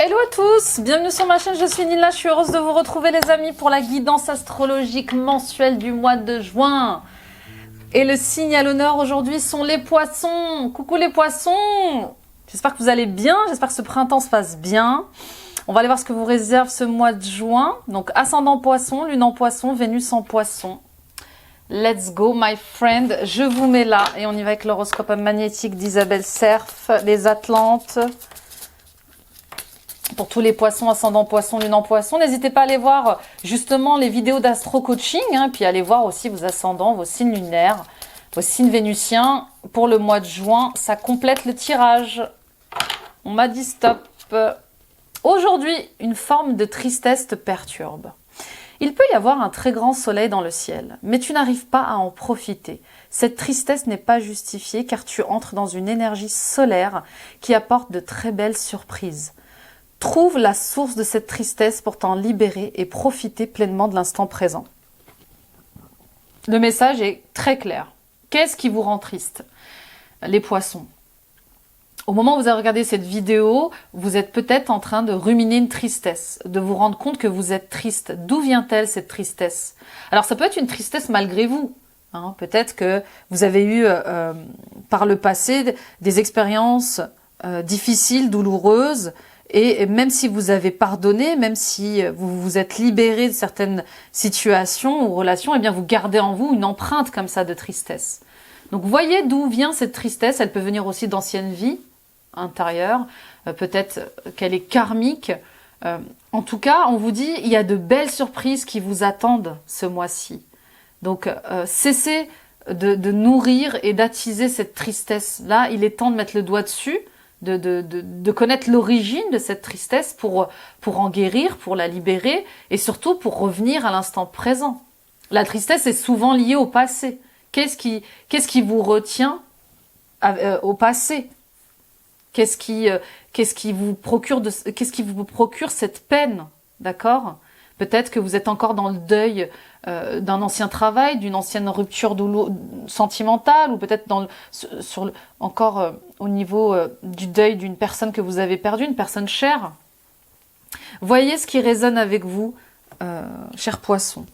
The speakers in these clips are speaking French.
Hello à tous, bienvenue sur ma chaîne, je suis Nila, je suis heureuse de vous retrouver les amis pour la guidance astrologique mensuelle du mois de juin. Et le signe à l'honneur aujourd'hui sont les poissons. Coucou les poissons, j'espère que vous allez bien, j'espère que ce printemps se passe bien. On va aller voir ce que vous réserve ce mois de juin. Donc ascendant poisson, lune en poisson, Vénus en poisson. Let's go my friend, je vous mets là et on y va avec l'horoscope magnétique d'Isabelle Serf, les Atlantes. Pour tous les poissons, ascendant poisson, lune en poisson, n'hésitez pas à aller voir justement les vidéos d'astro-coaching, puis allez voir aussi vos ascendants, vos signes lunaires, vos signes vénusiens. Pour le mois de juin, ça complète le tirage. On m'a dit stop. Aujourd'hui, une forme de tristesse te perturbe. Il peut y avoir un très grand soleil dans le ciel, mais tu n'arrives pas à en profiter. Cette tristesse n'est pas justifiée car tu entres dans une énergie solaire qui apporte de très belles surprises. Trouve la source de cette tristesse pour t'en libérer et profiter pleinement de l'instant présent. Le message est très clair. Qu'est-ce qui vous rend triste? Les poissons. Au moment où vous avez regardé cette vidéo, vous êtes peut-être en train de ruminer une tristesse, de vous rendre compte que vous êtes triste. D'où vient-elle cette tristesse? Alors ça peut être une tristesse malgré vous. Peut-être que vous avez eu par le passé des expériences difficiles, douloureuses, et même si vous avez pardonné, même si vous vous êtes libéré de certaines situations ou relations, eh bien vous gardez en vous une empreinte comme ça de tristesse. Donc voyez d'où vient cette tristesse. Elle peut venir aussi d'anciennes vies intérieures, peut-être qu'elle est karmique. En tout cas, on vous dit, il y a de belles surprises qui vous attendent ce mois-ci. Donc cessez de nourrir et d'attiser cette tristesse-là. Il est temps de mettre le doigt dessus. De connaître l'origine de cette tristesse pour en guérir, pour la libérer et surtout pour revenir à l'instant présent. La tristesse est souvent liée au passé. Qu'est-ce qui vous retient au passé? Qu'est-ce qui vous procure cette peine? D'accord? Peut-être que vous êtes encore dans le deuil d'un ancien travail, d'une ancienne rupture sentimentale, ou peut-être encore au niveau du deuil d'une personne que vous avez perdue, une personne chère. Voyez ce qui résonne avec vous, chers poissons.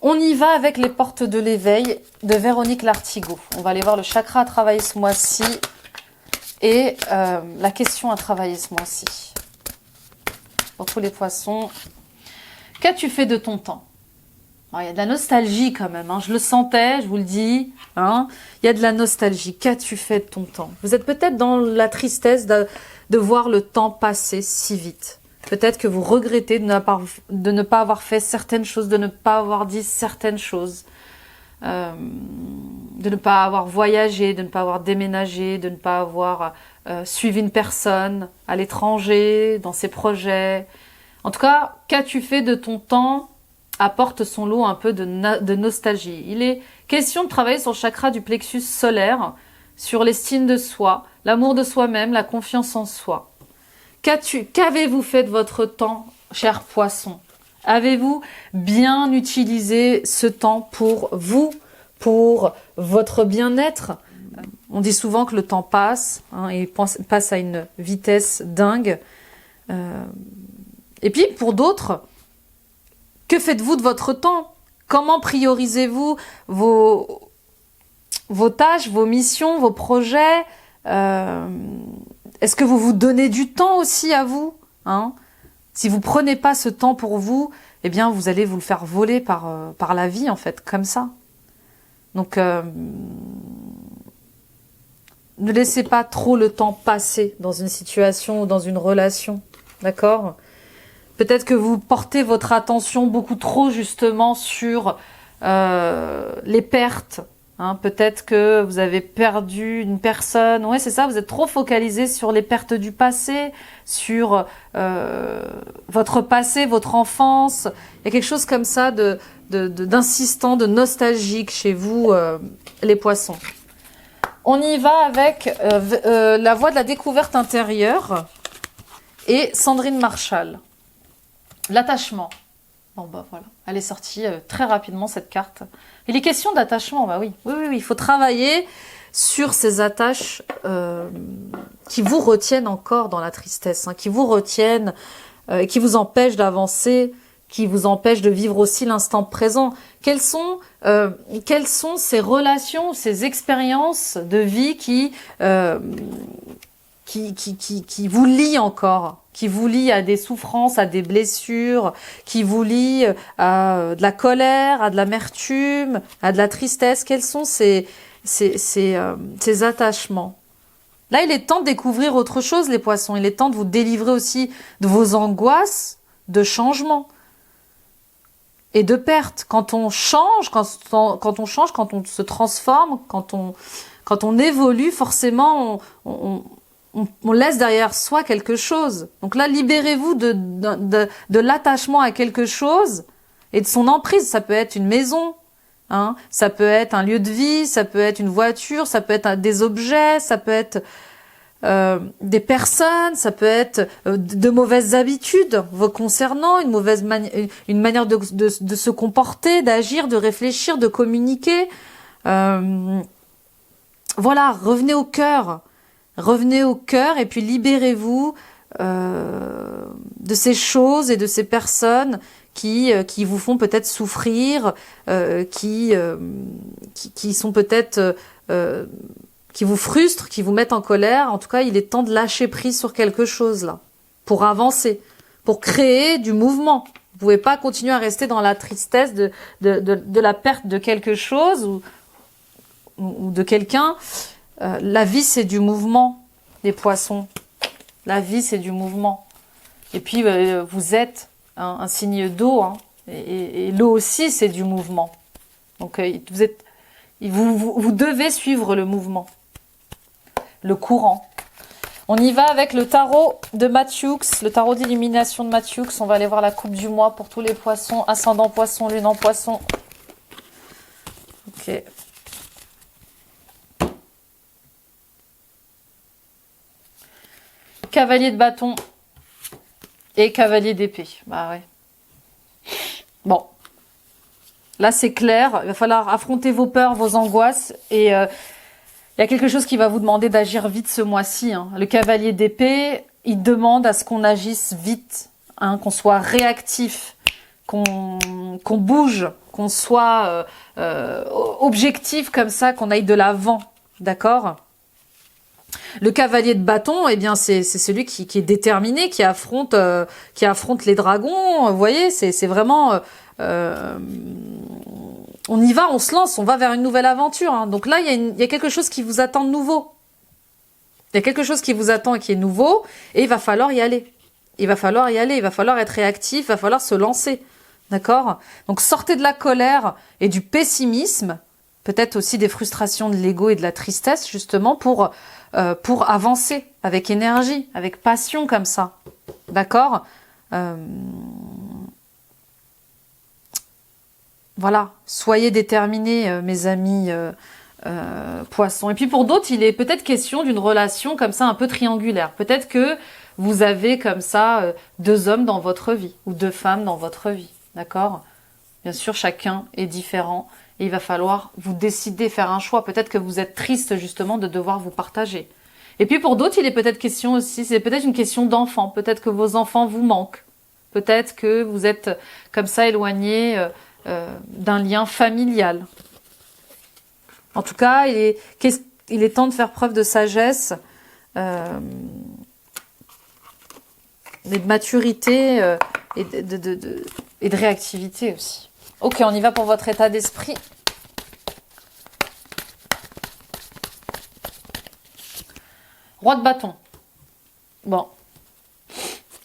On y va avec les portes de l'éveil de Véronique Lartigot. On va aller voir le chakra à travailler ce mois-ci et la question à travailler ce mois-ci. Pour tous les poissons. Qu'as-tu fait de ton temps? Alors, il y a de la nostalgie quand même, je le sentais, je vous le dis. Il y a de la nostalgie. Qu'as-tu fait de ton temps? Vous êtes peut-être dans la tristesse de voir le temps passer si vite. Peut-être que vous regrettez de ne pas avoir fait certaines choses, de ne pas avoir dit certaines choses, de ne pas avoir voyagé, de ne pas avoir déménagé, de ne pas avoir suivi une personne à l'étranger, dans ses projets. En tout cas, qu'as-tu fait de ton temps apporte son lot un peu de nostalgie. Il est question de travailler sur le chakra du plexus solaire, sur l'estime de soi, l'amour de soi-même, la confiance en soi. Qu'avez-vous fait de votre temps, cher poisson? Avez-vous bien utilisé ce temps pour vous, pour votre bien-être? On dit souvent que le temps passe, et passe à une vitesse dingue. Et puis, pour d'autres, que faites-vous de votre temps? Comment priorisez-vous vos tâches, vos missions, vos projets? Est-ce que vous vous donnez du temps aussi à vous? Si vous prenez pas ce temps pour vous, eh bien, vous allez vous le faire voler par la vie, en fait, comme ça. Donc, ne laissez pas trop le temps passer dans une situation ou dans une relation, d'accord? Peut-être que vous portez votre attention beaucoup trop justement sur les pertes. Peut-être que vous avez perdu une personne. Ouais, c'est ça, vous êtes trop focalisé sur les pertes du passé, sur votre passé, votre enfance. Il y a quelque chose comme ça d'insistant, de nostalgique chez vous, les poissons. On y va avec la voie de la découverte intérieure et Sandrine Marshall. L'attachement. Bon, voilà. Elle est sortie très rapidement, cette carte. Il est question d'attachement, oui. Oui, il faut travailler sur ces attaches qui vous retiennent encore dans la tristesse, hein, qui vous retiennent, qui vous empêchent d'avancer, qui vous empêchent de vivre aussi l'instant présent. Quelles sont ces relations, ces expériences de vie qui vous lient encore, qui vous lient à des souffrances, à des blessures, qui vous lient à de la colère, à de l'amertume, à de la tristesse? Quels sont ces attachements? Là, il est temps de découvrir autre chose, les poissons. Il est temps de vous délivrer aussi de vos angoisses de changement et de perte. Quand on change, quand on se transforme, quand on évolue, forcément, on laisse derrière soi quelque chose. Donc là, libérez-vous de l'attachement à quelque chose et de son emprise. Ça peut être une maison, hein, ça peut être un lieu de vie, ça peut être une voiture, ça peut être des objets, ça peut être des personnes, ça peut être de mauvaises habitudes vous concernant, une manière de se comporter, d'agir, de réfléchir, de communiquer. Voilà, revenez au cœur et puis libérez-vous de ces choses et de ces personnes qui vous font peut-être souffrir, qui sont peut-être qui vous frustrent, qui vous mettent en colère. En tout cas, il est temps de lâcher prise sur quelque chose là, pour avancer, pour créer du mouvement. Vous pouvez pas continuer à rester dans la tristesse de la perte de quelque chose ou de quelqu'un. La vie, c'est du mouvement, les poissons. La vie, c'est du mouvement. Et puis, vous êtes un signe d'eau, hein, et l'eau aussi, c'est du mouvement. Donc, vous devez suivre le mouvement, le courant. On y va avec le tarot de Mathieu, le tarot d'illumination de Mathieu. On va aller voir la coupe du mois pour tous les poissons, ascendant poisson, lune en poisson. Ok. Cavalier de bâton et cavalier d'épée. Bah ouais. Bon. Là, c'est clair. Il va falloir affronter vos peurs, vos angoisses. Et il y a quelque chose qui va vous demander d'agir vite ce mois-ci, hein. Le cavalier d'épée, il demande à ce qu'on agisse vite, hein, qu'on soit réactif, qu'on bouge, qu'on soit objectif comme ça, qu'on aille de l'avant. D'accord ? Le cavalier de bâton, eh bien, c'est celui qui est déterminé, qui affronte les dragons. Vous voyez, c'est vraiment, on y va, on se lance, on va vers une nouvelle aventure, hein. Donc là, il y a quelque chose qui vous attend de nouveau. Il y a quelque chose qui vous attend et qui est nouveau, et il va falloir y aller. Il va falloir être réactif, il va falloir se lancer. D'accord ? Donc sortez de la colère et du pessimisme, peut-être aussi des frustrations de l'ego et de la tristesse, justement, pour avancer avec énergie, avec passion comme ça. D'accord ? Voilà, soyez déterminés, mes amis poissons. Et puis pour d'autres, il est peut-être question d'une relation comme ça un peu triangulaire. Peut-être que vous avez comme ça 2 hommes dans votre vie ou 2 femmes dans votre vie. D'accord ? Bien sûr, chacun est différent. Et il va falloir vous décider, faire un choix. Peut-être que vous êtes triste justement de devoir vous partager. Et puis pour d'autres, il est peut-être question aussi, c'est peut-être une question d'enfant. Peut-être que vos enfants vous manquent. Peut-être que vous êtes comme ça éloigné d'un lien familial. En tout cas, il est temps de faire preuve de sagesse, mais de maturité et de réactivité aussi. Ok, on y va pour votre état d'esprit. Roi de bâton. Bon.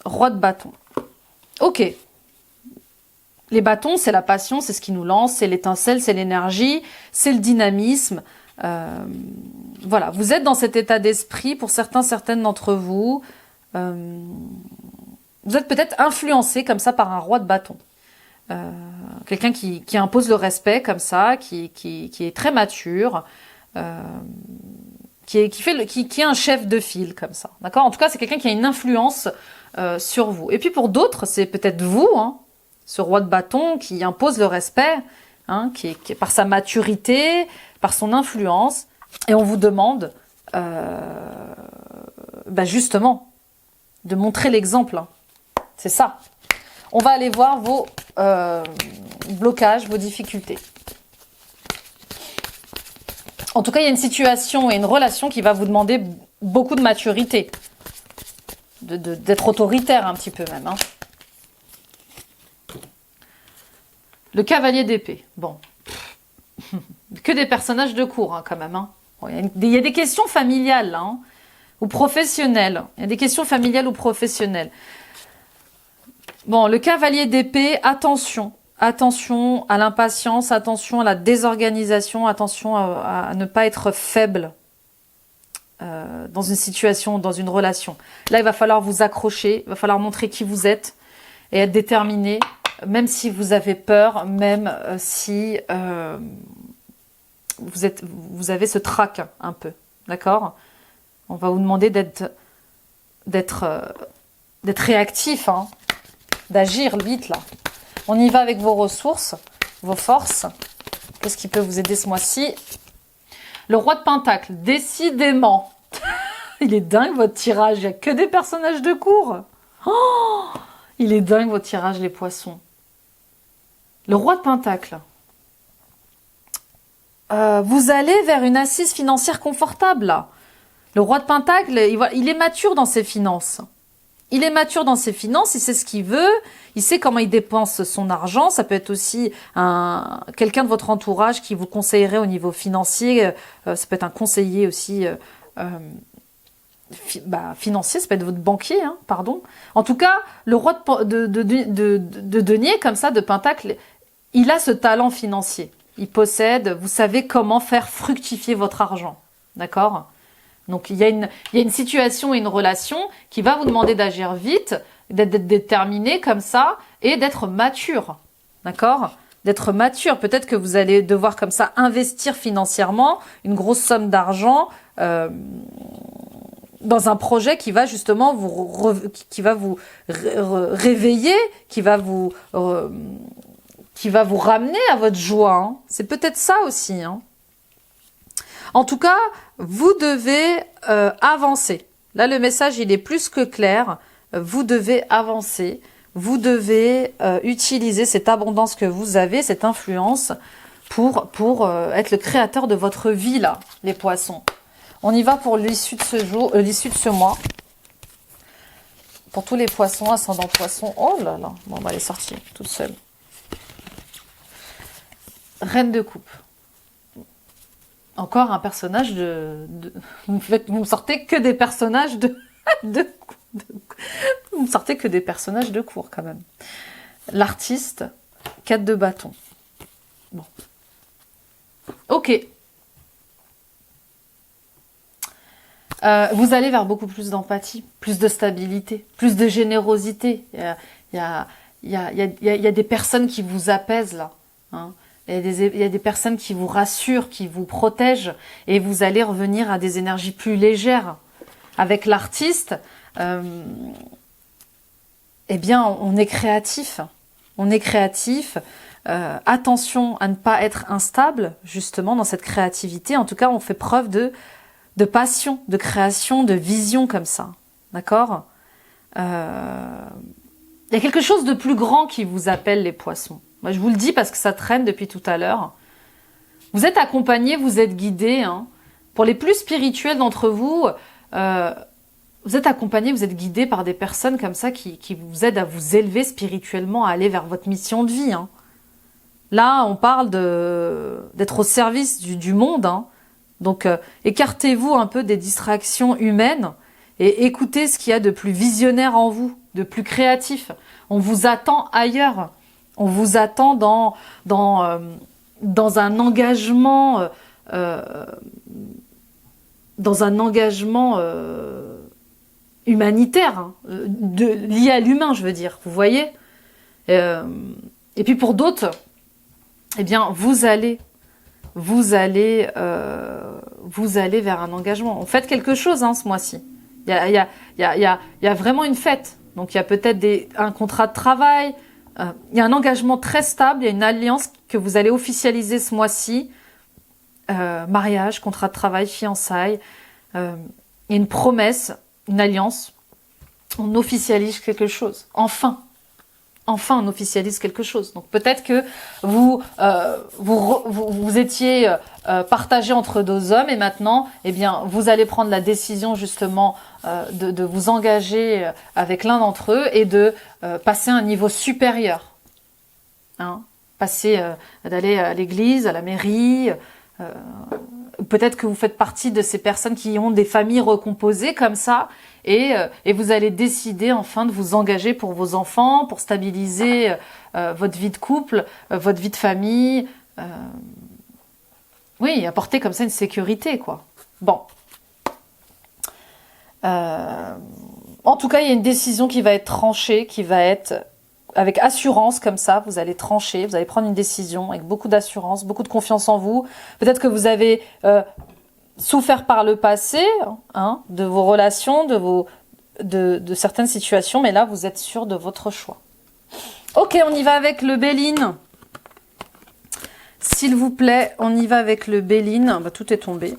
Roi de bâton. Ok. Les bâtons, c'est la passion, c'est ce qui nous lance, c'est l'étincelle, c'est l'énergie, c'est le dynamisme. Voilà, vous êtes dans cet état d'esprit, pour certaines d'entre vous. Vous êtes peut-être influencé comme ça par un roi de bâton. Quelqu'un qui impose le respect comme ça, qui est très mature, qui est un chef de file comme ça, d'accord ? En tout cas, c'est quelqu'un qui a une influence sur vous. Et puis pour d'autres, c'est peut-être vous, hein, ce roi de bâton qui impose le respect, hein, qui est par sa maturité, par son influence, Et on vous demande justement de montrer l'exemple. C'est ça. On va aller voir vos blocages, vos difficultés. En tout cas, il y a une situation et une relation qui va vous demander beaucoup de maturité. D'être autoritaire un petit peu même. Hein. Le cavalier d'épée. Bon. Que des personnages de cour hein, quand même. Hein. Bon, il y a des questions familiales là, hein, ou professionnelles. Il y a des questions familiales ou professionnelles. Bon, le cavalier d'épée, attention. Attention à l'impatience, attention à la désorganisation, attention à ne pas être faible dans une situation, dans une relation. Là, il va falloir vous accrocher, il va falloir montrer qui vous êtes et être déterminé, même si vous avez peur, même si vous avez ce trac un peu, d'accord? On va vous demander d'être réactif, hein, d'agir vite là. On y va avec vos ressources, vos forces. Qu'est-ce qui peut vous aider ce mois-ci? Le roi de Pentacle, décidément. Il est dingue votre tirage, il n'y a que des personnages de cour. Oh, il est dingue votre tirage, les poissons. Le roi de Pentacle. Vous allez vers une assise financière confortable, là. Le roi de Pentacle, il est mature dans ses finances. Il est mature dans ses finances, il sait ce qu'il veut, il sait comment il dépense son argent. Ça peut être aussi quelqu'un de votre entourage qui vous conseillerait au niveau financier. Ça peut être un conseiller aussi financier, ça peut être votre banquier, hein, pardon. En tout cas, le roi de denier, comme ça, de Pentacle, il a ce talent financier. Il possède, vous savez comment faire fructifier votre argent. D'accord ? Donc, il y a une situation et une relation qui va vous demander d'agir vite, d'être déterminé comme ça et d'être mature. D'accord ? D'être mature. Peut-être que vous allez devoir comme ça investir financièrement une grosse somme d'argent dans un projet qui va justement vous réveiller, qui va vous ramener à votre joie. Hein. C'est peut-être ça aussi. Hein. En tout cas, vous devez avancer. Là, le message, il est plus que clair. Vous devez avancer. Vous devez utiliser cette abondance que vous avez, cette influence, pour être le créateur de votre vie, là, les poissons. On y va pour l'issue de ce jour, l'issue de ce mois. Pour tous les poissons, ascendant poisson. Oh là là, bon, elle est sortie toute seule. Reine de coupe. Encore un personnage vous me sortez que des personnages vous me sortez que des personnages de cour quand même. L'artiste, 4 de bâton. Bon. Ok. Vous allez vers beaucoup plus d'empathie, plus de stabilité, plus de générosité. Il y a des personnes qui vous apaisent là. Hein. Il y a des personnes qui vous rassurent, qui vous protègent, et vous allez revenir à des énergies plus légères. Avec l'artiste, eh bien, on est créatif. On est créatif. Attention à ne pas être instable, justement, dans cette créativité. En tout cas, on fait preuve de passion, de création, de vision comme ça. D'accord ? Il y a quelque chose de plus grand qui vous appelle, les poissons. Moi, je vous le dis parce que ça traîne depuis tout à l'heure. Vous êtes accompagnés, vous êtes guidés. Hein. Pour les plus spirituels d'entre vous, vous êtes accompagnés, vous êtes guidés par des personnes comme ça qui vous aident à vous élever spirituellement, à aller vers votre mission de vie. Hein. Là, on parle d'être au service du monde. Hein. Donc, écartez-vous un peu des distractions humaines et écoutez ce qu'il y a de plus visionnaire en vous, de plus créatif. On vous attend ailleurs. On vous attend dans un engagement, humanitaire, hein, lié à l'humain, je veux dire. Vous voyez. Et puis pour d'autres, eh bien, vous allez vers un engagement. Faites quelque chose, hein, ce mois-ci. Il y a vraiment une fête. Donc il y a peut-être un contrat de travail. Il y a un engagement très stable, il y a une alliance que vous allez officialiser ce mois-ci. mariage, contrat de travail, fiançailles, il y a une promesse, une alliance, on officialise quelque chose, enfin on officialise quelque chose. Donc peut-être que vous étiez partagé entre deux hommes et maintenant, eh bien, vous allez prendre la décision justement de vous engager avec l'un d'entre eux et de passer à un niveau supérieur. Hein, d'aller à l'église, à la mairie. Peut-être que vous faites partie de ces personnes qui ont des familles recomposées comme ça. Et vous allez décider enfin de vous engager pour vos enfants, pour stabiliser votre vie de couple, votre vie de famille. Oui, apporter comme ça une sécurité, quoi. Bon. En tout cas, il y a une décision qui va être tranchée, qui va être avec assurance comme ça. Vous allez trancher, vous allez prendre une décision avec beaucoup d'assurance, beaucoup de confiance en vous. Peut-être que vous avez souffert par le passé, hein, de vos relations, de certaines situations, mais là, vous êtes sûr de votre choix. Ok, on y va avec le Béline. S'il vous plaît, on y va avec le Béline. Bah, tout est tombé.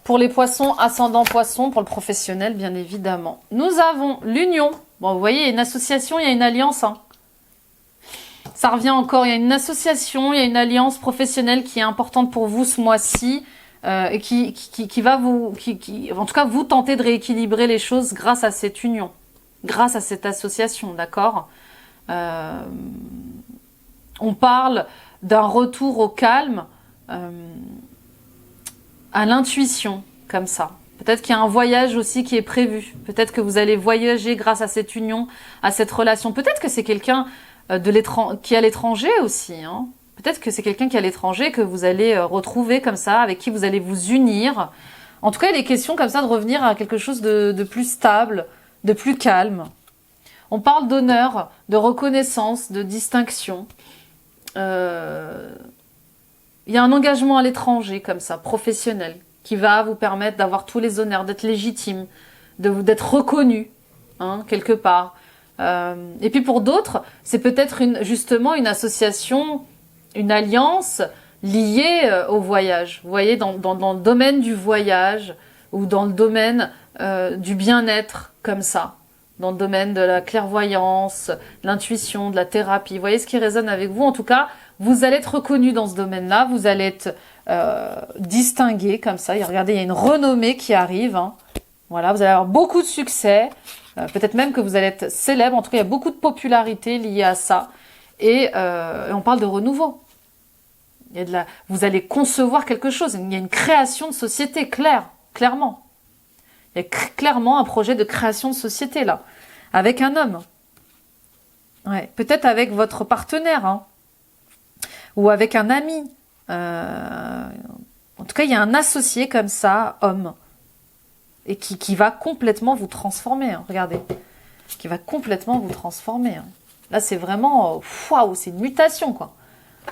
Pour les poissons, ascendant poisson, pour le professionnel, bien évidemment. Nous avons l'union. Bon, vous voyez, il y a une association, il y a une alliance, hein. Ça revient encore, il y a une association, il y a une alliance professionnelle qui est importante pour vous ce mois-ci et qui va en tout cas, vous tenter de rééquilibrer les choses grâce à cette union, grâce à cette association, d'accord. On parle d'un retour au calme, à l'intuition, comme ça. Peut-être qu'il y a un voyage aussi qui est prévu. Peut-être que vous allez voyager grâce à cette union, à cette relation. Peut-être que c'est quelqu'un qui est à l'étranger aussi. Hein. Peut-être que c'est quelqu'un qui est à l'étranger que vous allez retrouver comme ça, avec qui vous allez vous unir. En tout cas, il est question comme ça de revenir à quelque chose de plus stable, de plus calme. On parle d'honneur, de reconnaissance, de distinction. Il y a un engagement à l'étranger comme ça, professionnel, qui va vous permettre d'avoir tous les honneurs, d'être légitime, d'être reconnu, hein, quelque part. Et puis pour d'autres, c'est peut-être justement une association, une alliance liée au voyage. Vous voyez, dans le domaine du voyage ou dans le domaine du bien-être, comme ça. Dans le domaine de la clairvoyance, de l'intuition, de la thérapie. Vous voyez ce qui résonne avec vous. En tout cas, vous allez être reconnu dans ce domaine-là. Vous allez être distingué comme ça. Et regardez, il y a une renommée qui arrive. Hein. Voilà, vous allez avoir beaucoup de succès. Peut-être même que vous allez être célèbre. En tout cas, il y a beaucoup de popularité liée à ça. Et on parle de renouveau. Vous allez concevoir quelque chose. Il y a une création de société, clairement. Il y a clairement un projet de création de société, là. Avec un homme. Ouais, peut-être avec votre partenaire. Hein, ou avec un ami. En tout cas, il y a un associé comme ça, homme. Et qui va complètement vous transformer, hein, regardez. Qui va complètement vous transformer. Hein. Là, c'est vraiment... Waouh, c'est une mutation, quoi.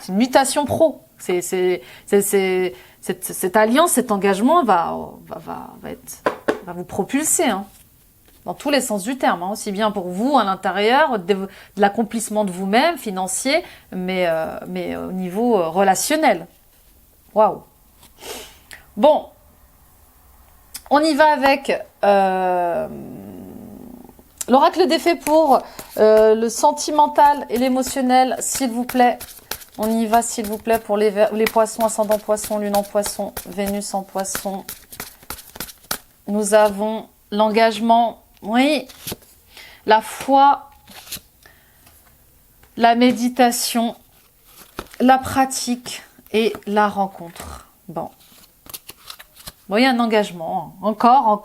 C'est une mutation pro. Cette alliance, cet engagement va vous propulser, hein, dans tous les sens du terme, hein, aussi bien pour vous à l'intérieur, de l'accomplissement de vous-même, financier, mais au niveau relationnel. Waouh. Bon. On y va avec l'oracle des fées pour le sentimental et l'émotionnel, s'il vous plaît. On y va, s'il vous plaît, pour les poissons, ascendant poisson, lune en poisson, Vénus en poisson. Nous avons l'engagement, oui, la foi, la méditation, la pratique et la rencontre. Bon. Bon, il y a un engagement, encore.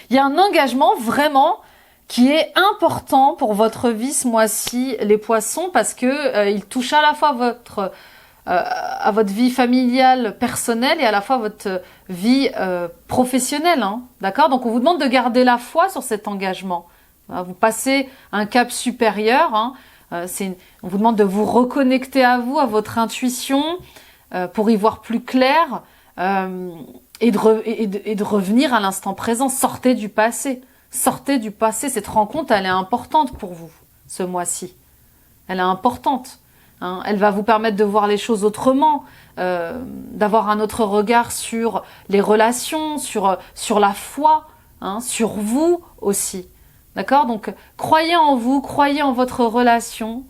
Il y a un engagement vraiment qui est important pour votre vie ce mois-ci, les poissons, parce que il touche à la fois à votre vie familiale, personnelle, et à la fois votre vie professionnelle. Hein, d'accord ? Donc, on vous demande de garder la foi sur cet engagement. Vous passez un cap supérieur. Hein, on vous demande de vous reconnecter à vous, à votre intuition, pour y voir plus clair. Et de revenir à l'instant présent. Sortez du passé. Cette rencontre, elle est importante pour vous, ce mois-ci. Elle est importante. hein. Elle va vous permettre de voir les choses autrement, d'avoir un autre regard sur les relations, sur la foi, hein, sur vous aussi. D'accord? Donc, croyez en vous, croyez en votre relation,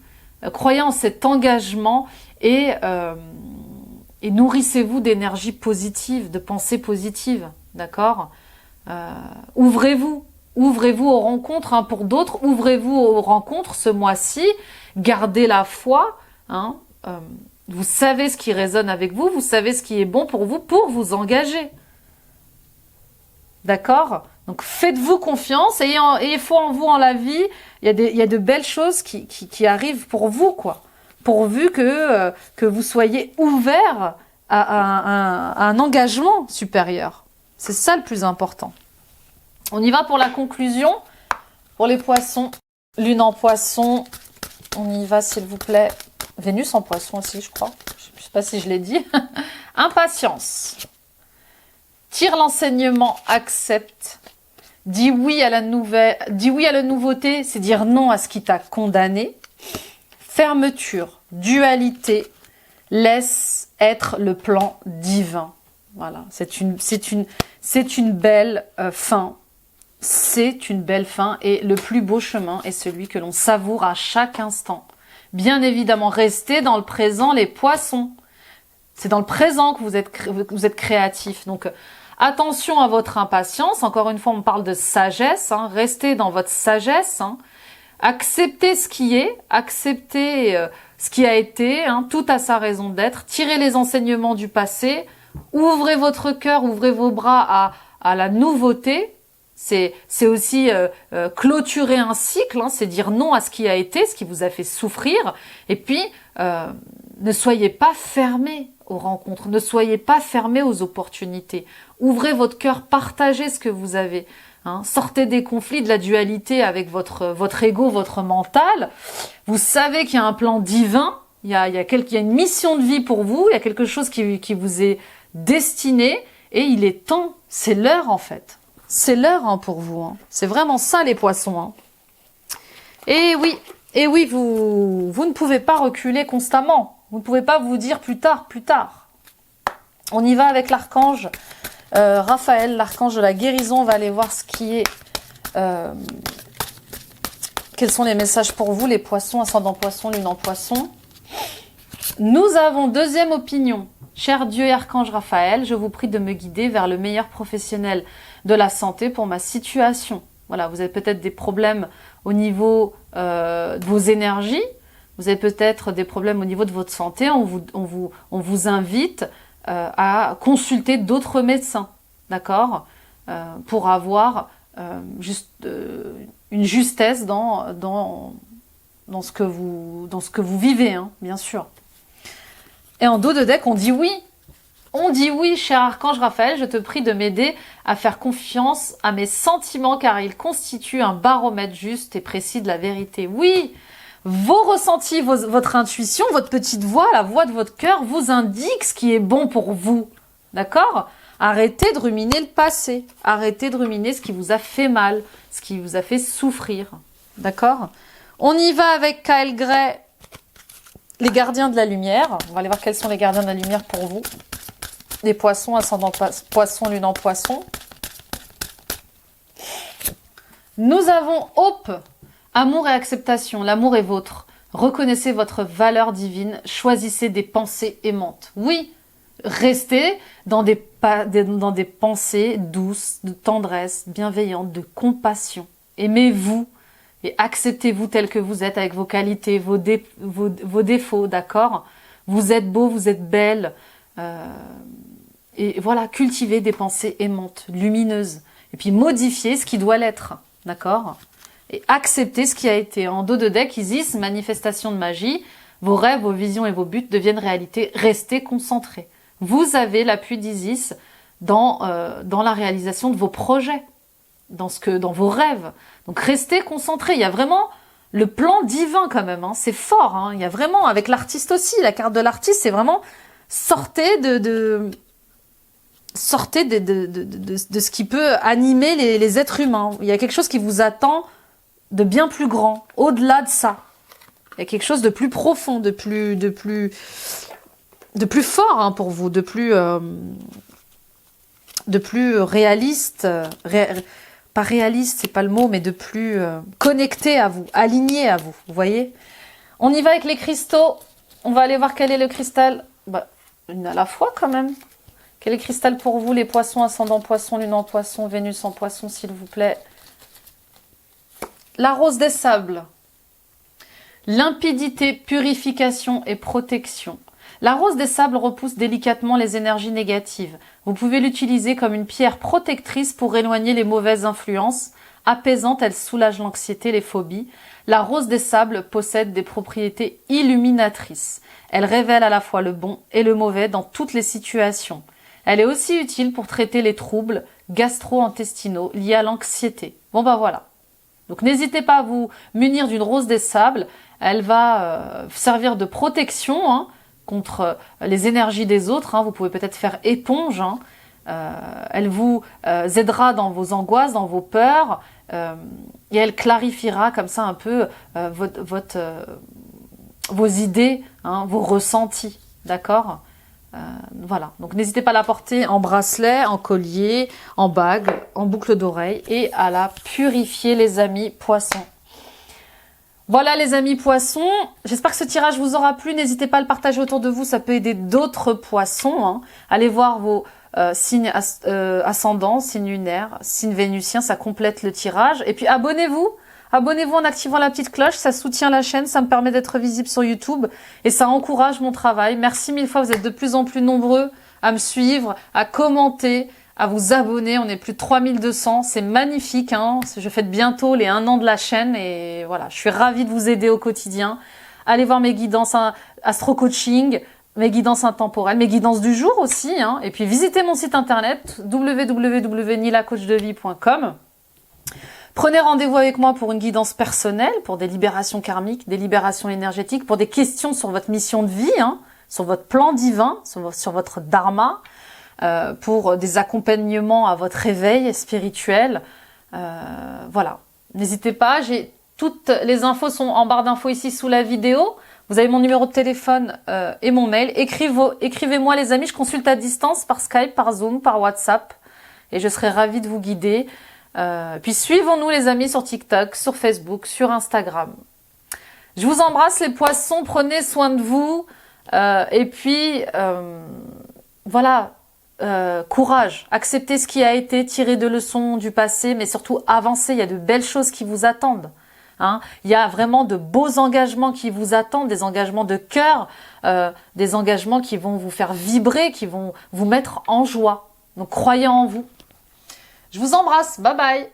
croyez en cet engagement et nourrissez-vous d'énergie positive, de pensées positives. D'accord? Ouvrez-vous. Ouvrez-vous aux rencontres, hein, pour d'autres. Ouvrez-vous aux rencontres ce mois-ci. Gardez la foi. Hein, vous savez ce qui résonne avec vous. Vous savez ce qui est bon pour vous engager. D'accord? Donc faites-vous confiance. Ayez foi en vous, en la vie. Il y a de belles choses qui arrivent pour vous, quoi. Pourvu que vous soyez ouvert à un engagement supérieur. C'est ça le plus important. On y va pour la conclusion. Pour les poissons, lune en poisson, on y va s'il vous plaît. Vénus en poisson aussi, je crois. Je ne sais pas si je l'ai dit. Impatience. Tire l'enseignement, accepte. Dis oui à la nouveauté, c'est dire non à ce qui t'a condamné. Fermeture, dualité, laisse être le plan divin. Voilà, c'est une belle fin. C'est une belle fin et le plus beau chemin est celui que l'on savoure à chaque instant. Bien évidemment, restez dans le présent, les poissons. C'est dans le présent que vous êtes créatifs. Donc, attention à votre impatience. Encore une fois, on parle de sagesse. Hein. Restez dans votre sagesse. Hein. Acceptez ce qui est. Acceptez ce qui a été. Hein. Tout a sa raison d'être. Tirez les enseignements du passé. Ouvrez votre cœur, ouvrez vos bras à la nouveauté. C'est aussi clôturer un cycle, hein, c'est dire non à ce qui a été, ce qui vous a fait souffrir. Et puis, ne soyez pas fermés aux rencontres, ne soyez pas fermés aux opportunités. Ouvrez votre cœur, partagez ce que vous avez. Hein, sortez des conflits, de la dualité avec votre ego, votre mental. Vous savez qu'il y a un plan divin, il y a une mission de vie pour vous, il y a quelque chose qui vous est destiné et il est temps, c'est l'heure en fait. C'est l'heure hein, pour vous. Hein. C'est vraiment ça les poissons. Hein. Et oui, vous ne pouvez pas reculer constamment. Vous ne pouvez pas vous dire plus tard, plus tard. On y va avec l'archange Raphaël, l'archange de la guérison. On va aller voir ce qui est... quels sont les messages pour vous, les poissons, ascendant poisson, lune en poisson. Nous avons deuxième opinion. Cher Dieu et archange Raphaël, je vous prie de me guider vers le meilleur professionnel de la santé pour ma situation. Voilà, vous avez peut-être des problèmes au niveau de vos énergies, vous avez peut-être des problèmes au niveau de votre santé, on vous invite à consulter d'autres médecins, d'accord, pour avoir une justesse dans ce que vous vivez, hein, bien sûr. Et en dos de deck, on dit oui. On dit oui, cher archange Raphaël, je te prie de m'aider à faire confiance à mes sentiments car ils constituent un baromètre juste et précis de la vérité. Oui, vos ressentis, votre intuition, votre petite voix, la voix de votre cœur vous indique ce qui est bon pour vous. D'accord ? Arrêtez de ruminer le passé. Arrêtez de ruminer ce qui vous a fait mal, ce qui vous a fait souffrir. D'accord ? On y va avec Kyle Gray, les gardiens de la lumière. On va aller voir quels sont les gardiens de la lumière pour vous. Les poissons, ascendant poisson, lune en poisson. Nous avons Hope, amour et acceptation. L'amour est vôtre. Reconnaissez votre valeur divine. Choisissez des pensées aimantes. Oui, restez dans des pensées douces, de tendresse, bienveillantes, de compassion. Aimez-vous et acceptez-vous tel que vous êtes avec vos qualités, vos défauts, d'accord ? Vous êtes beau, vous êtes belle. Et voilà, cultivez des pensées aimantes, lumineuses. Et puis modifiez ce qui doit l'être, d'accord ? Et acceptez ce qui a été. En dos de deck, Isis, manifestation de magie. Vos rêves, vos visions et vos buts deviennent réalité. Restez concentrés. Vous avez l'appui d'Isis dans la réalisation de vos projets, dans vos rêves. Donc restez concentrés. Il y a vraiment le plan divin quand même. Hein. C'est fort. Hein. Il y a vraiment, avec l'artiste aussi, la carte de l'artiste, c'est vraiment sortez de ce qui peut animer les êtres humains. Il y a quelque chose qui vous attend de bien plus grand, au-delà de ça. Il y a quelque chose de plus profond, de plus fort hein, pour vous, de plus réaliste, pas réaliste, c'est pas le mot, mais de plus connecté à vous, aligné à vous, vous voyez. On y va avec les cristaux. On va aller voir quel est le cristal. Bah, une à la fois quand même. Quel est le cristal pour vous, les poissons, ascendant poisson, lune en poisson, Vénus en poisson, s'il vous plaît. La rose des sables. Limpidité, purification et protection. La rose des sables repousse délicatement les énergies négatives. Vous pouvez l'utiliser comme une pierre protectrice pour éloigner les mauvaises influences. Apaisante, elle soulage l'anxiété, les phobies. La rose des sables possède des propriétés illuminatrices. Elle révèle à la fois le bon et le mauvais dans toutes les situations. Elle est aussi utile pour traiter les troubles gastro-intestinaux liés à l'anxiété. Bon bah voilà. Donc n'hésitez pas à vous munir d'une rose des sables. Elle va servir de protection hein, contre les énergies des autres. Hein. Vous pouvez peut-être faire éponge. Hein. Elle vous aidera dans vos angoisses, dans vos peurs. Et elle clarifiera comme ça un peu vos idées, hein, vos ressentis. D'accord ? Voilà, donc n'hésitez pas à la porter en bracelet, en collier, en bague, en boucle d'oreille et à la purifier les amis poissons. Voilà les amis poissons, j'espère que ce tirage vous aura plu, n'hésitez pas à le partager autour de vous, ça peut aider d'autres poissons. Hein. Allez voir vos signes ascendants, signes lunaires, signes vénusiens, ça complète le tirage. Et puis abonnez-vous. Abonnez-vous en activant la petite cloche, ça soutient la chaîne, ça me permet d'être visible sur YouTube et ça encourage mon travail. Merci mille fois, vous êtes de plus en plus nombreux à me suivre, à commenter, à vous abonner. On est plus de 3200, c'est magnifique. Hein. Je fête bientôt les 1 an de la chaîne et voilà, je suis ravie de vous aider au quotidien. Allez voir mes guidances astro-coaching, mes guidances intemporelles, mes guidances du jour aussi. Hein. Et puis visitez mon site internet www.nilacoachdevie.com. Prenez rendez-vous avec moi pour une guidance personnelle, pour des libérations karmiques, des libérations énergétiques, pour des questions sur votre mission de vie, hein, sur votre plan divin, sur votre dharma, pour des accompagnements à votre éveil spirituel. Voilà, n'hésitez pas, toutes les infos sont en barre d'infos ici sous la vidéo. Vous avez mon numéro de téléphone et mon mail. Écrivez-moi les amis, je consulte à distance par Skype, par Zoom, par WhatsApp et je serai ravie de vous guider. Puis suivons-nous les amis sur TikTok, sur Facebook, sur Instagram. Je vous embrasse les poissons, prenez soin de vous et puis voilà, courage, acceptez ce qui a été, tirez de leçons du passé, mais surtout avancez, il y a de belles choses qui vous attendent. Hein. Il y a vraiment de beaux engagements qui vous attendent, des engagements de cœur, des engagements qui vont vous faire vibrer, qui vont vous mettre en joie. Donc croyez en vous. Je vous embrasse, bye bye.